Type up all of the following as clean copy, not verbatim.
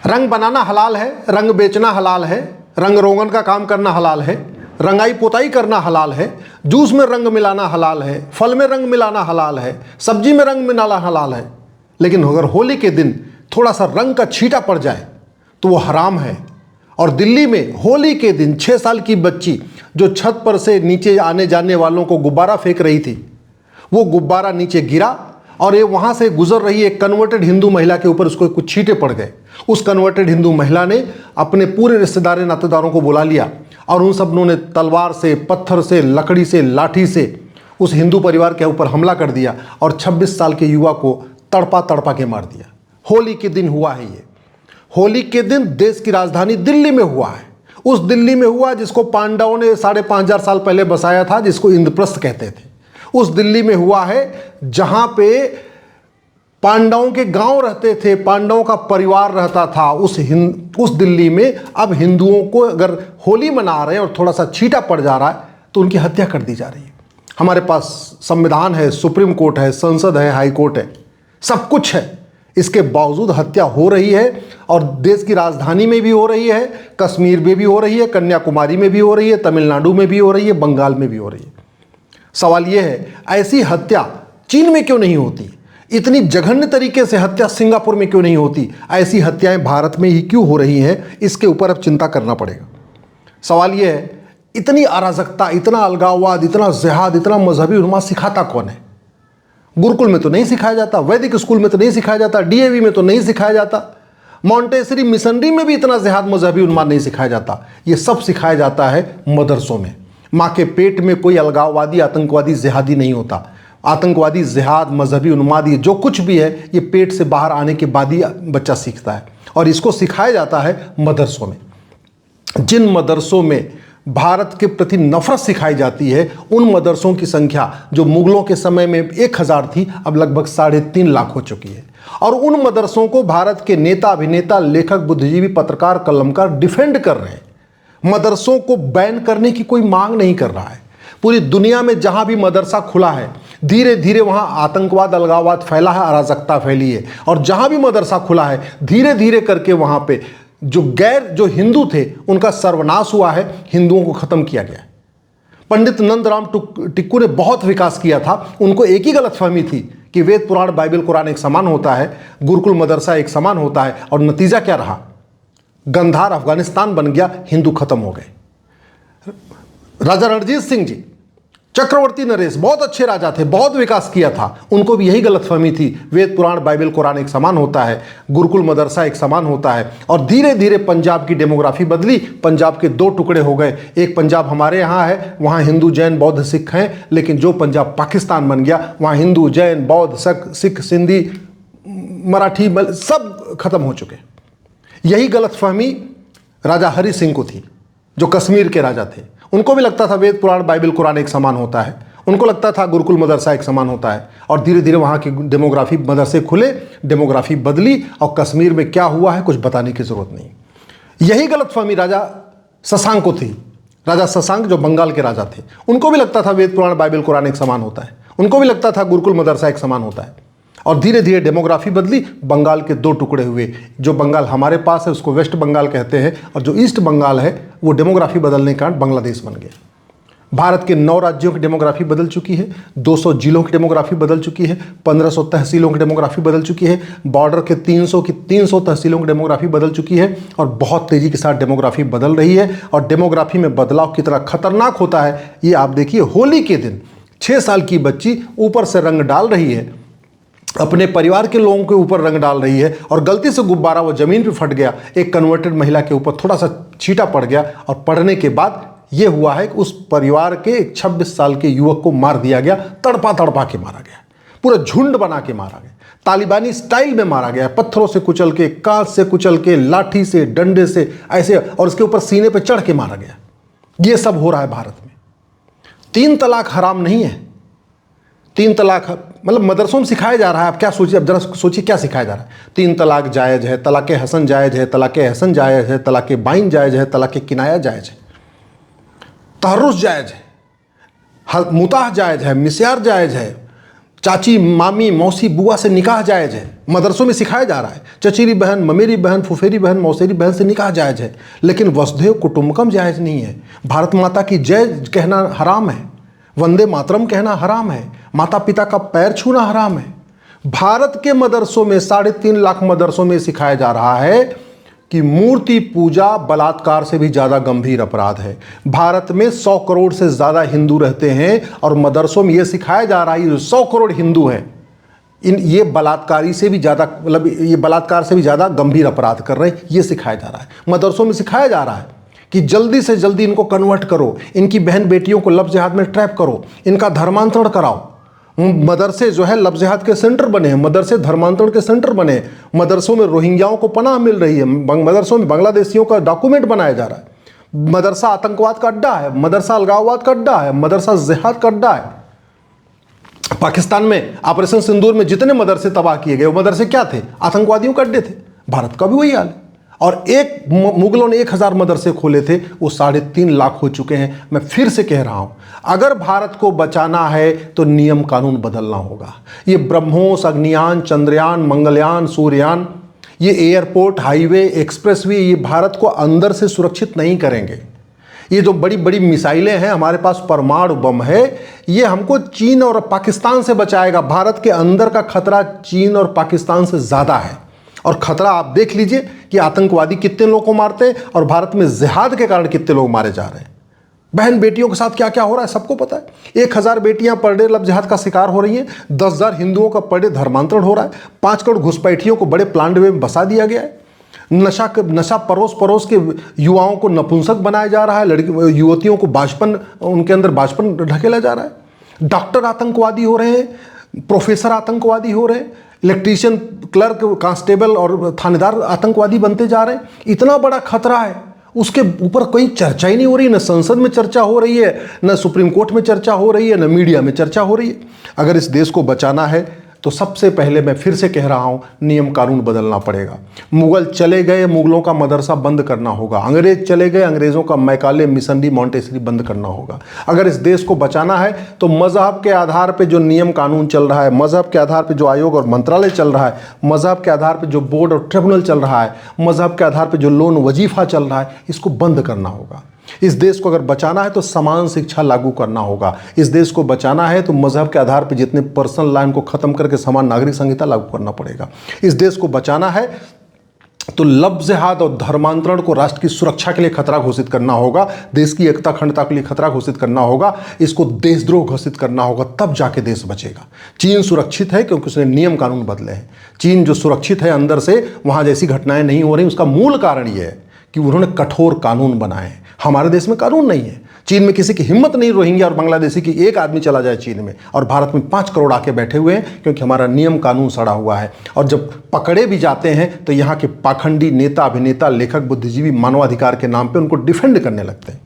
रंग बनाना हलाल है, रंग बेचना हलाल है, रंग रोगन का काम करना हलाल है, रंगाई पोताई करना हलाल है, जूस में रंग मिलाना हलाल है, फल में रंग मिलाना हलाल है, सब्जी में रंग मिलाना हलाल है। लेकिन अगर होली के दिन थोड़ा सा रंग का छींटा पड़ जाए तो वो हराम है। और दिल्ली में होली के दिन 6 साल की बच्ची जो छत पर से नीचे आने जाने वालों को गुब्बारा फेंक रही थी, वो गुब्बारा नीचे गिरा और ये वहाँ से गुजर रही एक कन्वर्टेड हिंदू महिला के ऊपर उसको कुछ छींटे पड़ गए। उस कन्वर्टेड हिंदू महिला ने अपने पूरे रिश्तेदार नातेदारों को बुला लिया और उन सब ने तलवार से, पत्थर से, लकड़ी से, लाठी से उस हिंदू परिवार के ऊपर हमला कर दिया और 26 साल के युवा को तड़पा तड़पा के मार दिया। होली के दिन हुआ है ये। होली के दिन देश की राजधानी दिल्ली में हुआ है। उस दिल्ली में हुआ जिसको पांडवों ने 5,500 साल पहले बसाया था, जिसको इंद्रप्रस्थ कहते थे। उस दिल्ली में हुआ है जहां पे पांडवों के गांव रहते थे, पांडवों का परिवार रहता था। उस दिल्ली में अब हिंदुओं को अगर होली मना रहे हैं और थोड़ा सा छींटा पड़ जा रहा है तो उनकी हत्या कर दी जा रही है। हमारे पास संविधान है, सुप्रीम कोर्ट है, संसद है, हाई कोर्ट है, सब कुछ है। इसके बावजूद हत्या हो रही है और देश की राजधानी में भी हो रही है, कश्मीर में भी हो रही है, कन्याकुमारी में भी हो रही है, तमिलनाडु में भी हो रही है, बंगाल में भी हो रही है। सवाल यह है, ऐसी हत्या चीन में क्यों नहीं होती? इतनी जघन्य तरीके से हत्या सिंगापुर में क्यों नहीं होती? ऐसी हत्याएं भारत में ही क्यों हो रही हैं? इसके ऊपर अब चिंता करना पड़ेगा। सवाल यह है, इतनी अराजकता, इतना अलगाववाद, इतना जिहाद, इतना मजहबी उन्माद सिखाता कौन है? गुरुकुल में तो नहीं सिखाया जाता, वैदिक स्कूल में तो नहीं सिखाया जाता, डीएवी में तो नहीं सिखाया जाता, मॉन्टेसरी मिशनरी में भी इतना जिहाद, मजहबी उन्माद नहीं सिखाया जाता। ये सब सिखाया जाता है मदरसों में। माँ के पेट में कोई अलगाववादी, आतंकवादी, जिहादी नहीं होता। आतंकवादी, जिहाद, मजहबी उन्माद, ये जो कुछ भी है ये पेट से बाहर आने के बाद ही बच्चा सीखता है और इसको सिखाया जाता है मदरसों में। जिन मदरसों में भारत के प्रति नफरत सिखाई जाती है, उन मदरसों की संख्या जो मुगलों के समय में 1,000 थी, अब लगभग 3.5 लाख हो चुकी है। और उन मदरसों को भारत के नेता, अभिनेता, लेखक, बुद्धिजीवी, पत्रकार, कलमकार डिफेंड कर रहे हैं। मदरसों को बैन करने की कोई मांग नहीं कर रहा है। पूरी दुनिया में जहां भी मदरसा खुला है, धीरे धीरे वहां आतंकवाद, अलगाववाद फैला है, अराजकता फैली है। और जहां भी मदरसा खुला है, धीरे धीरे करके वहां पे जो हिंदू थे उनका सर्वनाश हुआ है, हिंदुओं को खत्म किया गया है। पंडित नंदराम टिक्कू ने बहुत विकास किया था। उनको एक ही गलतफहमी थी कि वेद, पुराण, बाइबल, कुरान एक समान होता है, गुरुकुल मदरसा एक समान होता है। और नतीजा क्या रहा? गंधार अफगानिस्तान बन गया, हिंदू खत्म हो गए। राजा रणजीत सिंह जी, चक्रवर्ती नरेश बहुत अच्छे राजा थे, बहुत विकास किया था। उनको भी यही गलतफहमी थी, वेद, पुराण, बाइबल, कुरान एक समान होता है, गुरुकुल मदरसा एक समान होता है। और धीरे धीरे पंजाब की डेमोग्राफी बदली, पंजाब के 2 टुकड़े हो गए। एक पंजाब हमारे यहाँ है, वहाँ हिंदू, जैन, बौद्ध, सिख हैं। लेकिन जो पंजाब पाकिस्तान बन गया, वहाँ हिंदू, जैन, बौद्ध, सिख, सिंधी, मराठी सब खत्म हो चुके। यही गलतफहमी राजा हरि सिंह को थी, जो कश्मीर के राजा थे। उनको भी लगता था वेद, पुराण, बाइबल, कुरान एक समान होता है। उनको लगता था गुरुकुल मदरसा एक समान होता है। और धीरे धीरे वहाँ की डेमोग्राफी, मदरसे खुले, डेमोग्राफी बदली। और कश्मीर में क्या हुआ है कुछ बताने की ज़रूरत नहीं। यही गलतफहमी राजा शशांक को थी। राजा शशांक जो बंगाल के राजा थे, उनको भी लगता था वेद, पुराण, बाइबल, कुरान एक समान होता है। उनको भी लगता था गुरुकुल मदरसा एक समान होता है। और धीरे धीरे डेमोग्राफी बदली, बंगाल के 2 टुकड़े हुए। जो बंगाल हमारे पास है उसको वेस्ट बंगाल कहते हैं, और जो ईस्ट बंगाल है वो डेमोग्राफी बदलने के कारण बांग्लादेश बन गया। भारत के 9 राज्यों की डेमोग्राफी बदल चुकी है, 200 जिलों की डेमोग्राफी बदल चुकी है, 1500 तहसीलों की डेमोग्राफी बदल चुकी है, बॉर्डर के 300 तहसीलों की डेमोग्राफी बदल चुकी है। और बहुत तेज़ी के साथ डेमोग्राफी बदल रही है। और डेमोग्राफी में बदलाव कितना खतरनाक होता है ये आप देखिए। होली के दिन 6 साल की बच्ची ऊपर से रंग डाल रही है, अपने परिवार के लोगों के ऊपर रंग डाल रही है, और गलती से गुब्बारा वो ज़मीन पे फट गया, एक कन्वर्टेड महिला के ऊपर थोड़ा सा छींटा पड़ गया। और पड़ने के बाद ये हुआ है कि उस परिवार के एक 26 साल के युवक को मार दिया गया, तड़पा तड़पा के मारा गया, पूरा झुंड बना के मारा गया, तालिबानी स्टाइल में मारा गया, पत्थरों से कुचल के, कांच से कुचल के, लाठी से, डंडे से ऐसे, और उसके ऊपर सीने पर चढ़ के मारा गया। ये सब हो रहा है भारत में। 3 तलाक हराम नहीं है। 3 तलाक मतलब मदरसों में सिखाया जा रहा है। आप क्या सोचिए, अब जरा सोचिए क्या सिखाया जा रहा है। 3 तलाक जायज़ है, तलाक़ हसन जायज़ है, तलाक़ हसन जायज़ है, तलाक़ बाइन जायज़ है, तलाक़ किनाया जायज़ है, तहर्रुस जायज़ है, मुताह जायज़ है, मिस्यार जायज़ है, चाची, मामी, मौसी, बुआ से निकाह जायज़ है, मदरसों में सिखाया जा रहा है। चचेरी बहन, ममेरी बहन, फुफेरी बहन, मौसेरी बहन से निकाह जायज़ है, लेकिन वसुधैव कुटुंबकम जायज़ नहीं है। भारत माता की जय कहना हराम है, वंदे मातरम कहना हराम है, माता पिता का पैर छूना हराम है। भारत के मदरसों में 3.5 लाख मदरसों में सिखाया जा रहा है कि मूर्ति पूजा बलात्कार से भी ज़्यादा गंभीर अपराध है। भारत में 100 करोड़ से ज़्यादा हिंदू रहते हैं और मदरसों में यह सिखाया जा रहा है कि 100 करोड़ हिंदू हैं, ये बलात्कारी से भी ज़्यादा, मतलब ये बलात्कार से भी ज़्यादा गंभीर अपराध कर रहे हैं, ये सिखाया जा रहा है। मदरसों में सिखाया जा रहा है कि जल्दी से जल्दी इनको कन्वर्ट करो, इनकी बहन बेटियों को लफ्ज़ जिहाद में ट्रैप करो, इनका धर्मांतरण कराओ। मदरसे जो है लफ्ज़ जिहाद के सेंटर बने हैं, मदरसे धर्मांतरण के सेंटर बने हैं। मदरसों में रोहिंग्याओं को पनाह मिल रही है, मदरसों में बांग्लादेशियों का डॉक्यूमेंट बनाया जा रहा है। मदरसा आतंकवाद का अड्डा है, मदरसा अलगाववाद का अड्डा है, मदरसा जिहाद का अड्डा है। पाकिस्तान में ऑपरेशन सिंदूर में जितने मदरसे तबाह किए गए वो मदरसे क्या थे? आतंकवादियों के अड्डे थे। भारत का भी वही हाल है। और मुगलों ने 1000 मदरसे खोले थे, वो 3.5 लाख हो चुके हैं। मैं फिर से कह रहा हूं, अगर भारत को बचाना है तो नियम कानून बदलना होगा। ये ब्रह्मोस, अग्नियान, चंद्रयान, मंगलयान, सूर्ययान, ये एयरपोर्ट, हाईवे, एक्सप्रेसवे, ये भारत को अंदर से सुरक्षित नहीं करेंगे। ये जो बड़ी बड़ी मिसाइलें हैं, हमारे पास परमाणु बम है, ये हमको चीन और पाकिस्तान से बचाएगा। भारत के अंदर का खतरा चीन और पाकिस्तान से ज़्यादा है। और खतरा आप देख लीजिए कि आतंकवादी कितने लोगों को मारते हैं और भारत में जिहाद के कारण कितने लोग मारे जा रहे हैं। बहन बेटियों के साथ क्या क्या हो रहा है सबको पता है। 1000 बेटियां पर डे लव जिहाद का शिकार हो रही हैं। 10,000 हिंदुओं का पर डे धर्मांतरण हो रहा है। 5 करोड़ घुसपैठियों को बड़े प्लांट में बसा दिया गया है। नशा परोस के युवाओं को नपुंसक बनाया जा रहा है। युवतियों को बाष्पन, उनके अंदर बाष्पन ढकेला जा रहा है। डॉक्टर आतंकवादी हो रहे हैं, प्रोफेसर आतंकवादी हो रहे हैं, इलेक्ट्रीशियन, क्लर्क, कांस्टेबल और थानेदार आतंकवादी बनते जा रहे हैं। इतना बड़ा खतरा है, उसके ऊपर कोई चर्चा ही नहीं हो रही। न संसद में चर्चा हो रही है, न सुप्रीम कोर्ट में चर्चा हो रही है, न मीडिया में चर्चा हो रही है। अगर इस देश को बचाना है तो सबसे पहले मैं फिर से कह रहा हूं, नियम कानून बदलना पड़ेगा। मुगल चले गए, मुगलों का मदरसा बंद करना होगा। अंग्रेज चले गए, अंग्रेज़ों का मैकाले, मिशनरी, मॉन्टेसरी बंद करना होगा। अगर इस देश को बचाना है तो मजहब के आधार पर जो नियम कानून चल रहा है, मजहब के आधार पर जो आयोग और मंत्रालय चल रहा है, मजहब के आधार पर जो बोर्ड और ट्रिब्यूनल चल रहा है, मजहब के आधार पर जो लोन वजीफ़ा चल रहा है, इसको बंद करना होगा। इस देश को अगर बचाना है तो समान शिक्षा लागू करना होगा। इस देश को बचाना है तो मजहब के आधार पर जितने पर्सनल लाइन को खत्म करके समान नागरिक संहिता लागू करना पड़ेगा। इस देश को बचाना है तो लफ्ज़ जिहाद और धर्मांतरण को राष्ट्र की सुरक्षा के लिए खतरा घोषित करना होगा, देश की एकता अखंडता के लिए खतरा घोषित करना होगा, इसको देशद्रोह घोषित करना होगा, तब जाके देश बचेगा। चीन सुरक्षित है क्योंकि उसने नियम कानून बदले हैं। चीन जो सुरक्षित है अंदर से, वहाँ जैसी घटनाएं नहीं हो रही, उसका मूल कारण ये है कि उन्होंने कठोर कानून बनाए हैं। हमारे देश में कानून नहीं है। चीन में किसी की हिम्मत नहीं, रोहिंग्या और बांग्लादेशी की एक आदमी चला जाए चीन में, और भारत में 5 करोड़ आके बैठे हुए हैं क्योंकि हमारा नियम कानून सड़ा हुआ है। और जब पकड़े भी जाते हैं तो यहाँ के पाखंडी नेता, अभिनेता, लेखक, बुद्धिजीवी मानवाधिकार के नाम पे उनको डिफेंड करने लगते हैं।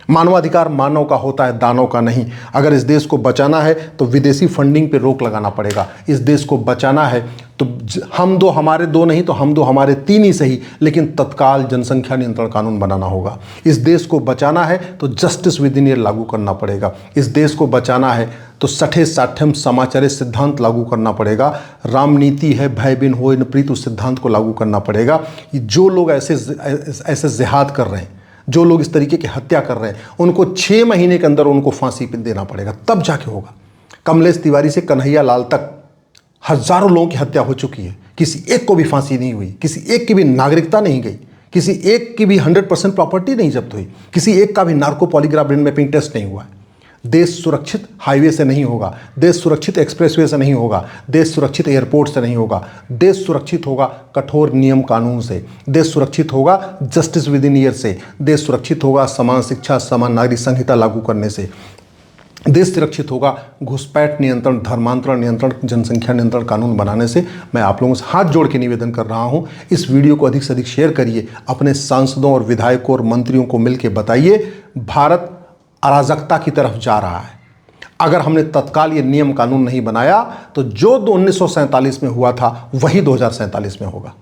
मानवाधिकार मानव का होता है, दानव का नहीं। अगर इस देश को बचाना है तो विदेशी फंडिंग पे रोक लगाना पड़ेगा। इस देश को बचाना है तो हम दो हमारे दो नहीं तो हम दो हमारे 3 ही सही, लेकिन तत्काल जनसंख्या नियंत्रण कानून बनाना होगा। इस देश को बचाना है तो जस्टिस विद इन ईयर लागू करना पड़ेगा। इस देश को बचाना है तो सठे साठ्यम समाचारे सिद्धांत लागू करना पड़ेगा। राम नीति है भय बिन होए न प्रीत, उस सिद्धांत को लागू करना पड़ेगा। जो लोग ऐसे जिहाद कर रहे हैं, जो लोग इस तरीके की हत्या कर रहे हैं, उनको 6 महीने के अंदर उनको फांसी पे देना पड़ेगा, तब जाके होगा। कमलेश तिवारी से कन्हैया लाल तक हजारों लोगों की हत्या हो चुकी है, किसी एक को भी फांसी नहीं हुई, किसी एक की भी नागरिकता नहीं गई, किसी एक की भी 100% प्रॉपर्टी नहीं जब्त हुई, किसी एक का भी narco polygraph brain mapping test नहीं हुआ है। देश सुरक्षित हाईवे से नहीं होगा, देश सुरक्षित एक्सप्रेसवे से नहीं होगा, देश सुरक्षित एयरपोर्ट से नहीं होगा। देश सुरक्षित होगा कठोर नियम कानून से, देश सुरक्षित होगा जस्टिस विद इन ईयर से, देश सुरक्षित होगा समान शिक्षा, समान नागरिक संहिता लागू करने से, देश सुरक्षित होगा घुसपैठ नियंत्रण, धर्मांतरण नियंत्रण, जनसंख्या नियंत्रण कानून बनाने से। मैं आप लोगों से हाथ जोड़ के निवेदन कर रहा हूं, इस वीडियो को अधिक से अधिक शेयर करिए, अपने सांसदों और विधायकों और मंत्रियों को मिलकर बताइए भारत अराजकता की तरफ जा रहा है। अगर हमने तत्काल ये नियम कानून नहीं बनाया तो जो 1947 में हुआ था वही 2047 में होगा।